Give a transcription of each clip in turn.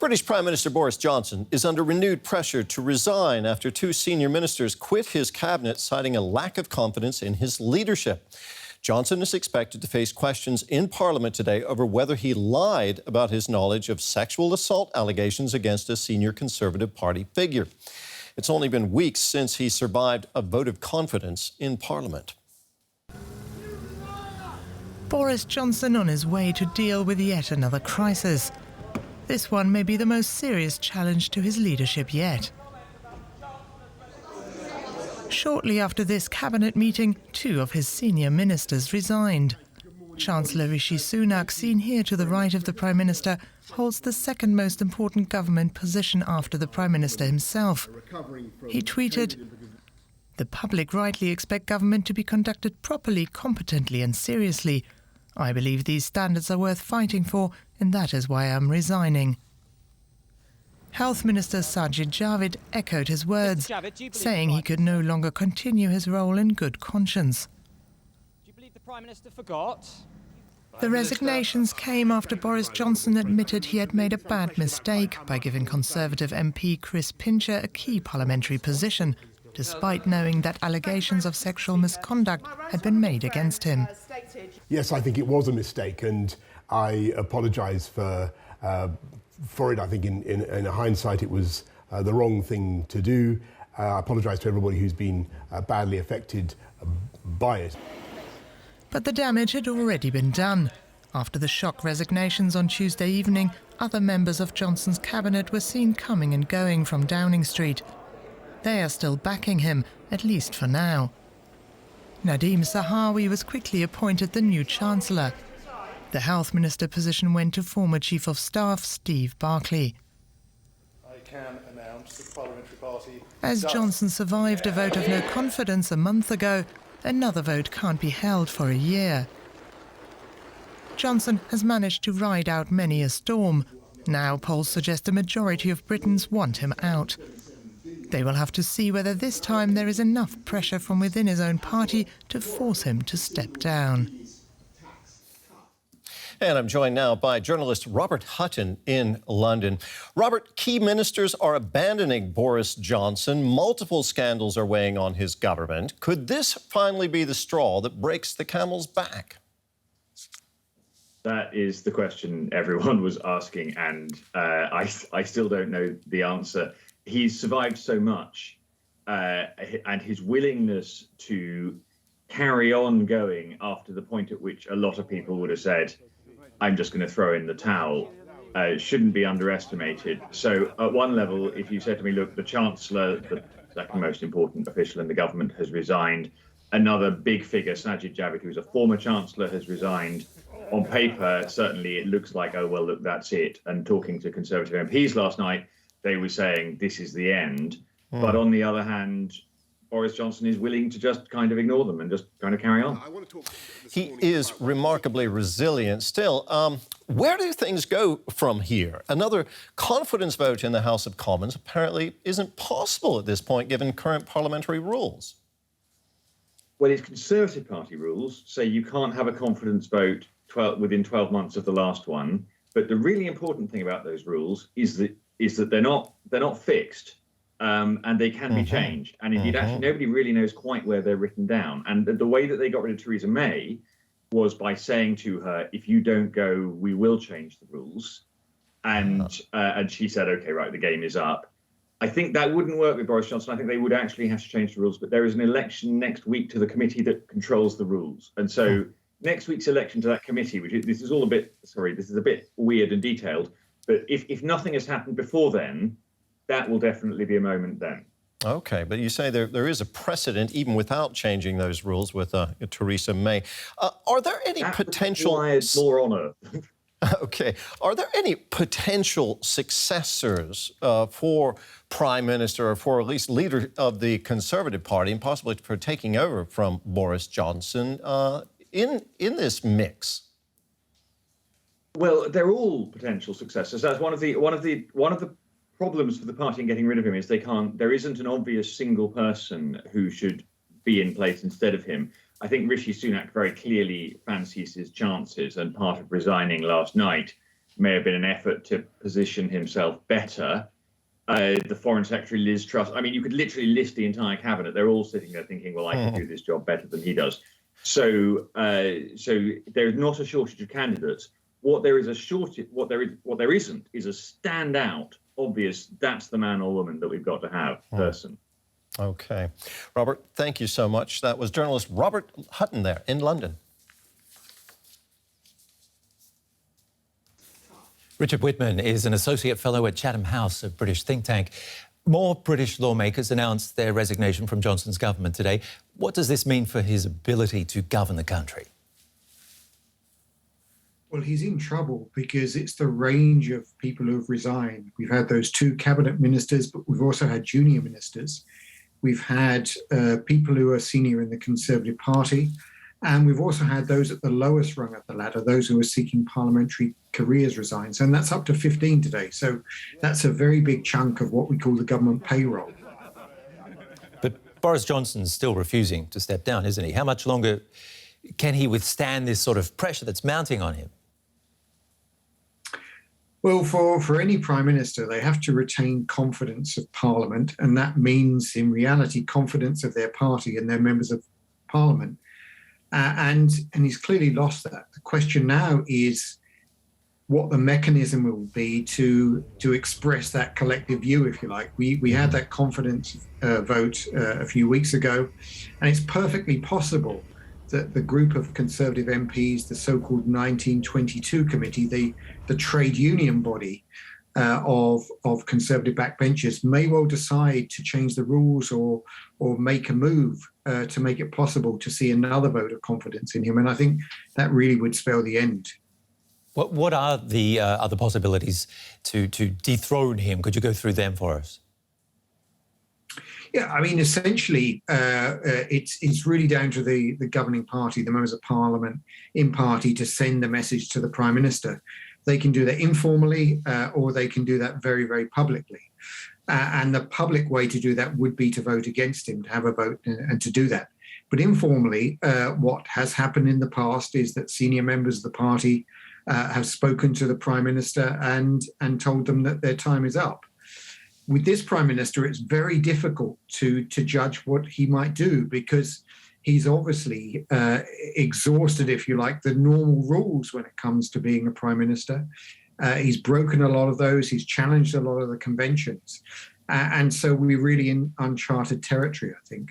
British Prime Minister Boris Johnson is under renewed pressure to resign after two senior ministers quit his cabinet, citing a lack of confidence in his leadership. Johnson is expected to face questions in Parliament today over whether he lied about his knowledge of sexual assault allegations against a senior Conservative Party figure. It's only been weeks since he survived a vote of confidence in Parliament. Boris Johnson on his way to deal with yet another crisis. This one may be the most serious challenge to his leadership yet. Shortly after this cabinet meeting, two of his senior ministers resigned. Chancellor Rishi Sunak, seen here to the right of the Prime Minister, holds the second most important government position after the Prime Minister himself. He tweeted, "The public rightly expect government to be conducted properly, competently and seriously. I believe these standards are worth fighting for, and that is why I'm resigning." Health Minister Sajid Javid echoed his words, saying he could no longer continue his role in good conscience. Do you believe the Prime Minister forgot? The resignations came after Boris Johnson admitted he had made a bad mistake by giving Conservative MP Chris Pincher a key parliamentary position, despite knowing that allegations of sexual misconduct had been made against him. Yes, I think it was a mistake, and I apologise for it. I think in hindsight it was the wrong thing to do. I apologise to everybody who's been badly affected by it. But the damage had already been done. After the shock resignations on Tuesday evening, other members of Johnson's cabinet were seen coming and going from Downing Street. They are still backing him, at least for now. Nadeem Zahawi was quickly appointed the new Chancellor. The Health Minister position went to former Chief of Staff Steve Barclay. I can announce that the Parliamentary Party... As Johnson survived a vote of no confidence a month ago, another vote can't be held for a year. Johnson has managed to ride out many a storm. Now polls suggest a majority of Britons want him out. They will have to see whether this time there is enough pressure from within his own party to force him to step down. And I'm joined now by journalist Robert Hutton in London. Robert, key ministers are abandoning Boris Johnson. Multiple scandals are weighing on his government. Could this finally be the straw that breaks the camel's back? That is the question everyone was asking, and I still don't know the answer. He's survived so much, and his willingness to carry on going after the point at which a lot of people would have said, I'm just going to throw in the towel, shouldn't be underestimated. So at one level, if you said to me, look, the Chancellor, the second most important official in the government, has resigned. Another big figure, Sajid Javid, who's a former Chancellor, has resigned. On paper, certainly it looks like, oh, well, look, that's it. And talking to Conservative MPs last night, they were saying this is the end. But on the other hand, Boris Johnson is willing to just kind of ignore them and just kind of carry on. He is remarkably resilient still. Where do things go from here? Another confidence vote in the House of Commons apparently isn't possible at this point, given current parliamentary rules. Well, it's Conservative Party rules, so you can't have a confidence vote within 12 months of the last one. But the really important thing about those rules is that they're not fixed. And they can be changed. And indeed, actually, nobody really knows quite where they're written down. And the way that they got rid of Theresa May was by saying to her, if you don't go, we will change the rules. And she said, OK, right, the game is up. I think that wouldn't work with Boris Johnson. I think they would actually have to change the rules. But there is an election next week to the committee that controls the rules. And so next week's election to that committee, this is a bit weird and detailed. But if nothing has happened before then, that will definitely be a moment then. OK, but you say there is a precedent, even without changing those rules, with Theresa May. Are there any potential... more honour. OK. Are there any potential successors for Prime Minister or for at least leader of the Conservative Party and possibly for taking over from Boris Johnson in this mix? Well, they're all potential successors. That's one of the problems for the party in getting rid of him is there isn't an obvious single person who should be in place instead of him. I think Rishi Sunak very clearly fancies his chances, and part of resigning last night may have been an effort to position himself better. The Foreign Secretary, Liz Truss, I mean, you could literally list the entire cabinet. They're all sitting there thinking, well, I can do this job better than he does. So there's not a shortage of candidates. What there is a shortage, what there isn't is a standout, obvious, that's the man or woman that we've got to have person. Okay. Robert, thank you so much. That was journalist Robert Hutton there in London. Richard Whitman is an associate fellow at Chatham House, a British think tank. More British lawmakers announced their resignation from Johnson's government today. What does this mean for his ability to govern the country? Well, he's in trouble because it's the range of people who have resigned. We've had those 2 cabinet ministers, but we've also had junior ministers. We've had people who are senior in the Conservative Party. And we've also had those at the lowest rung of the ladder, those who are seeking parliamentary careers resign. And that's up to 15 today. So that's a very big chunk of what we call the government payroll. But Boris Johnson's still refusing to step down, isn't he? How much longer can he withstand this sort of pressure that's mounting on him? Well, for any Prime Minister, they have to retain confidence of Parliament. And that means, in reality, confidence of their party and their members of Parliament. And he's clearly lost that. The question now is what the mechanism will be to express that collective view, if you like. We had that confidence vote a few weeks ago, and it's perfectly possible that the group of Conservative MPs, the so-called 1922 committee, the trade union body of Conservative backbenchers, may well decide to change the rules or make a move to make it possible to see another vote of confidence in him. And I think that really would spell the end. What are the other possibilities to dethrone him? Could you go through them for us? Yeah, I mean, essentially, it's really down to the governing party, the members of Parliament in party, to send a message to the Prime Minister. They can do that informally or they can do that very, very publicly. And the public way to do that would be to vote against him, to have a vote and to do that. But informally, what has happened in the past is that senior members of the party have spoken to the Prime Minister and told them that their time is up. With this Prime Minister, it's very difficult to judge what he might do because he's obviously exhausted, if you like, the normal rules when it comes to being a Prime Minister. He's broken a lot of those. He's challenged a lot of the conventions. And so we're really in uncharted territory, I think.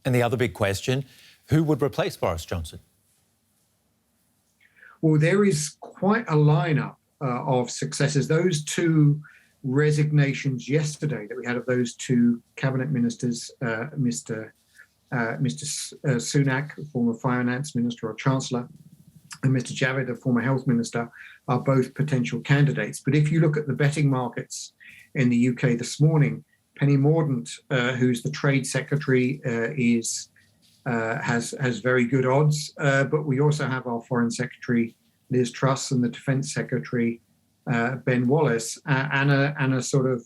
And the other big question, who would replace Boris Johnson? Well, there is quite a lineup of successors. Those 2 resignations yesterday that we had of those 2 cabinet ministers, Mr. Sunak, former finance minister or chancellor, and Mr. Javid, a former health minister, are both potential candidates. But if you look at the betting markets in the UK this morning, Penny Mordaunt, who's the Trade Secretary, has very good odds. But we also have our Foreign Secretary, Liz Truss, and the Defence Secretary, Ben Wallace, and a sort of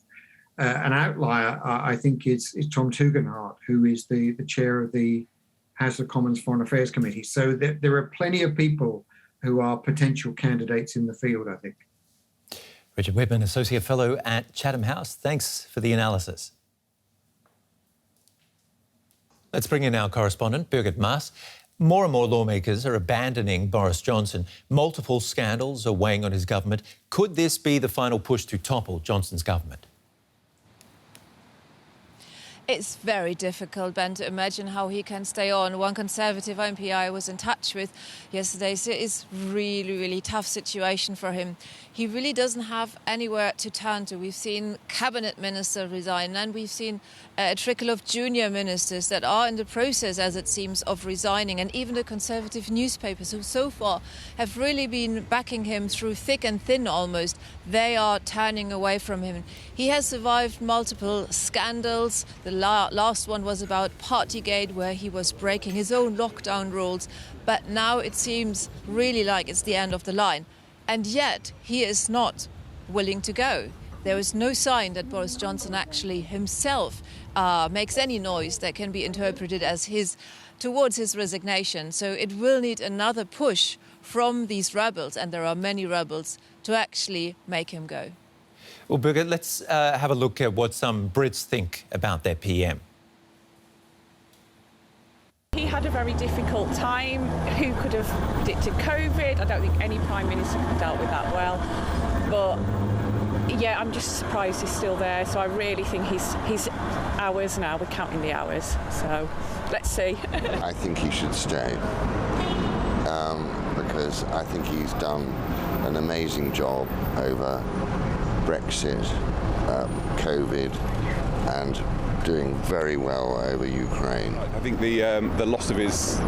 an outlier, I think, is Tom Tugendhat, who is the chair of the House of Commons Foreign Affairs Committee. So there are plenty of people who are potential candidates in the field, I think. Richard Whitman, Associate Fellow at Chatham House. Thanks for the analysis. Let's bring in our correspondent, Birgit Maas. More and more lawmakers are abandoning Boris Johnson. Multiple scandals are weighing on his government. Could this be the final push to topple Johnson's government? It's very difficult, Ben, to imagine how he can stay on. One Conservative MP I was in touch with yesterday said it's really, really tough situation for him. He really doesn't have anywhere to turn to. We've seen cabinet ministers resign, and we've seen a trickle of junior ministers that are in the process, as it seems, of resigning. And even the Conservative newspapers, who so far have really been backing him through thick and thin almost, they are turning away from him. He has survived multiple scandals. The last one was about Partygate, where he was breaking his own lockdown rules. But now it seems really like it's the end of the line. And yet he is not willing to go. There is no sign that Boris Johnson actually himself makes any noise that can be interpreted as towards his resignation. So it will need another push from these rebels, and there are many rebels, to actually make him go. Well, Birgit, let's have a look at what some Brits think about their PM. He had a very difficult time. Who could have predicted COVID? I don't think any Prime Minister could have dealt with that well. But yeah, I'm just surprised he's still there. So I really think he's hours now. We're counting the hours. So let's see. I think he should stay because I think he's done an amazing job over Brexit, COVID, and doing very well over Ukraine. I think the loss of his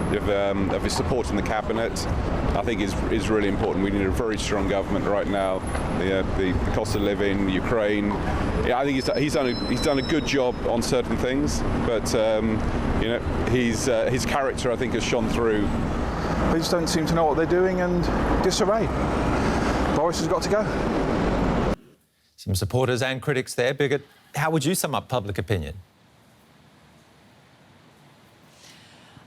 support in the cabinet, I think is really important. We need a very strong government right now. The cost of living, Ukraine. Yeah, I think he's done a good job on certain things, but his character, I think, has shone through. They just don't seem to know what they're doing, and disarray. Boris has got to go. Some supporters and critics there. Birgit, how would you sum up public opinion?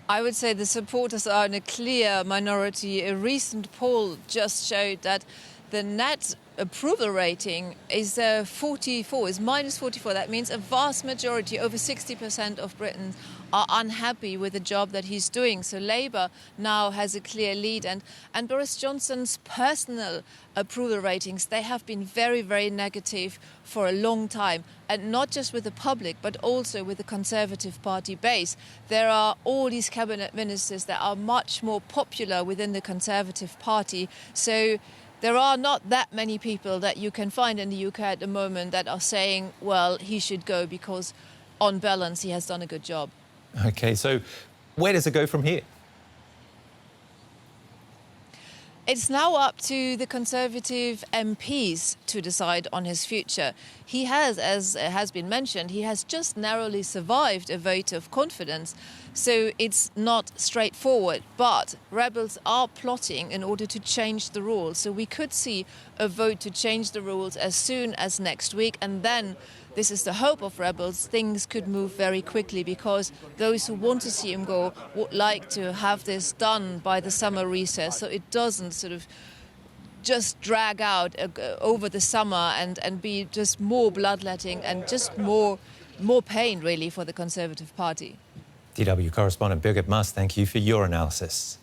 I would say the supporters are in a clear minority. A recent poll just showed that the net approval rating is 44, is minus 44. That means a vast majority, over 60% of Britons, are unhappy with the job that he's doing. So Labour now has a clear lead. And Boris Johnson's personal approval ratings, they have been very, very negative for a long time. And not just with the public, but also with the Conservative Party base. There are all these cabinet ministers that are much more popular within the Conservative Party. So there are not that many people that you can find in the UK at the moment that are saying, well, he should go because on balance he has done a good job. OK, so where does it go from here? It's now up to the Conservative MPs to decide on his future. He has, as has been mentioned, he has just narrowly survived a vote of confidence. So it's not straightforward, but rebels are plotting in order to change the rules. So we could see a vote to change the rules as soon as next week. And then, this is the hope of rebels, things could move very quickly because those who want to see him go would like to have this done by the summer recess, so it doesn't sort of just drag out over the summer and be just more bloodletting and just more pain, really, for the Conservative Party. DW correspondent Birgit Maas, thank you for your analysis.